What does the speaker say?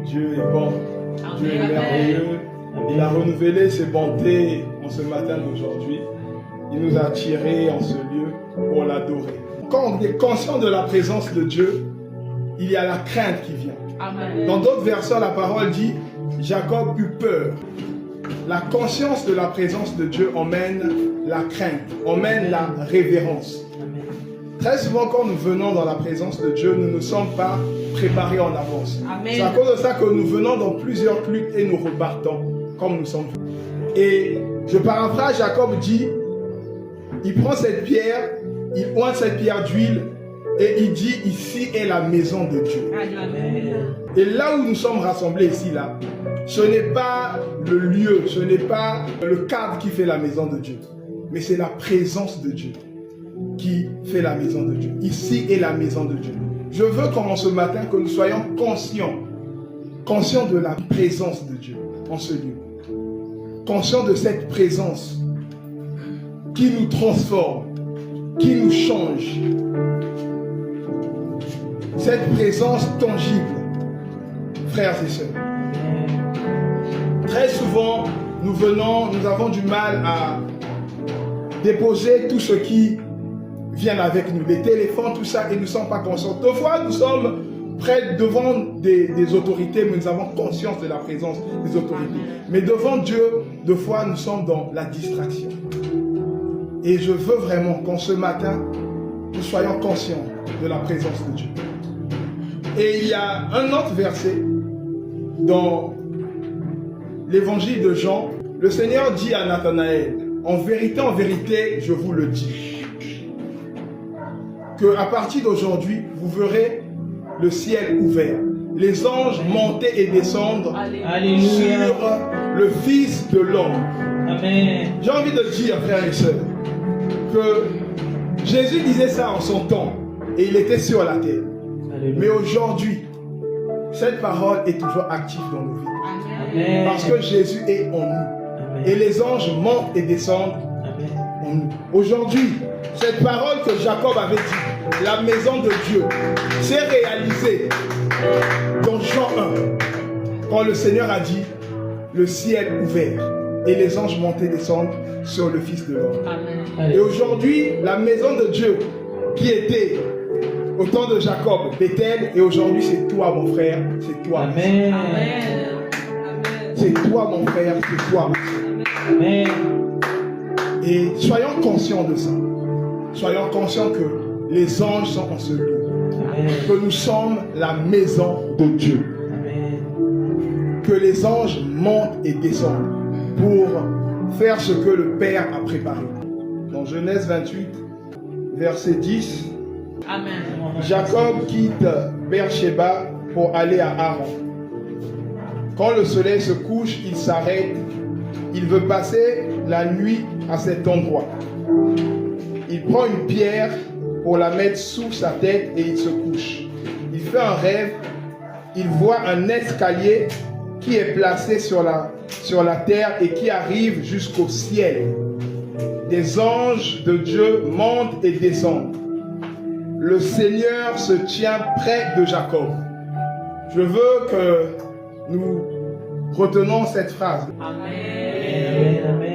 Dieu est bon, Dieu est merveilleux. Il a renouvelé ses bontés en ce matin d'aujourd'hui. Il nous a attirés en ce lieu pour l'adorer. Quand on est conscient de la présence de Dieu, il y a la crainte qui vient. Amen. Dans d'autres versets, la parole dit, Jacob eut peur. La conscience de la présence de Dieu emmène la crainte, emmène la révérence. Très souvent, quand nous venons dans la présence de Dieu, nous ne sommes pas préparés en avance. C'est à cause de ça que nous venons dans plusieurs cultes et nous repartons comme nous sommes. Et je paraphrase, Jacob dit, il prend cette pierre, il oint cette pierre d'huile et il dit, ici est la maison de Dieu. Amen. Et là où nous sommes rassemblés ici, là, ce n'est pas le lieu, ce n'est pas le cadre qui fait la maison de Dieu, mais c'est la présence de Dieu qui fait la maison de Dieu. Ici est la maison de Dieu. Je veux qu'en ce matin, que nous soyons conscients de la présence de Dieu en ce lieu. Conscients de cette présence qui nous transforme, qui nous change. Cette présence tangible, frères et sœurs. Très souvent, nous avons du mal à déposer tout ce qui vient avec nous, les téléphones, tout ça, et nous ne sommes pas conscients. Deux fois, nous sommes près devant des autorités, mais nous avons conscience de la présence des autorités. Mais devant Dieu, deux fois, nous sommes dans la distraction. Et je veux vraiment qu'en ce matin, nous soyons conscients de la présence de Dieu. Et il y a un autre verset dans l'évangile de Jean. Le Seigneur dit à Nathanaël, en vérité, je vous le dis, qu'à partir d'aujourd'hui, vous verrez le ciel ouvert, les anges monter et descendre sur le Fils de l'homme. J'ai envie de dire, frères et sœurs, que Jésus disait ça en son temps et il était sur la terre. Mais aujourd'hui, cette parole est toujours active dans nos vies. Parce que Jésus est en nous. Et les anges montent et descendent en nous. Aujourd'hui, cette parole que Jacob avait dit, la maison de Dieu, s'est réalisée dans Jean 1. Quand le Seigneur a dit, le ciel ouvert et les anges montent et descendent sur le Fils de l'homme. Et aujourd'hui, la maison de Dieu qui était au temps de Jacob, Bethel, et aujourd'hui c'est toi mon frère, c'est toi. Amen. C'est toi mon frère, c'est toi. Amen. Et soyons conscients de ça. Soyons conscients que les anges sont en ce lieu. Amen. Que nous sommes la maison de Dieu. Amen. Que les anges montent et descendent pour faire ce que le Père a préparé. Dans Genèse 28, verset 10, Amen. Jacob quitte Beersheba pour aller à Haran. Quand le soleil se couche, il s'arrête. Il veut passer la nuit à cet endroit. Il prend une pierre pour la mettre sous sa tête et il se couche. Il fait un rêve. Il voit un escalier qui est placé sur la terre et qui arrive jusqu'au ciel. Des anges de Dieu montent et descendent. Le Seigneur se tient près de Jacob. Je veux que nous retenons cette phrase. Amen.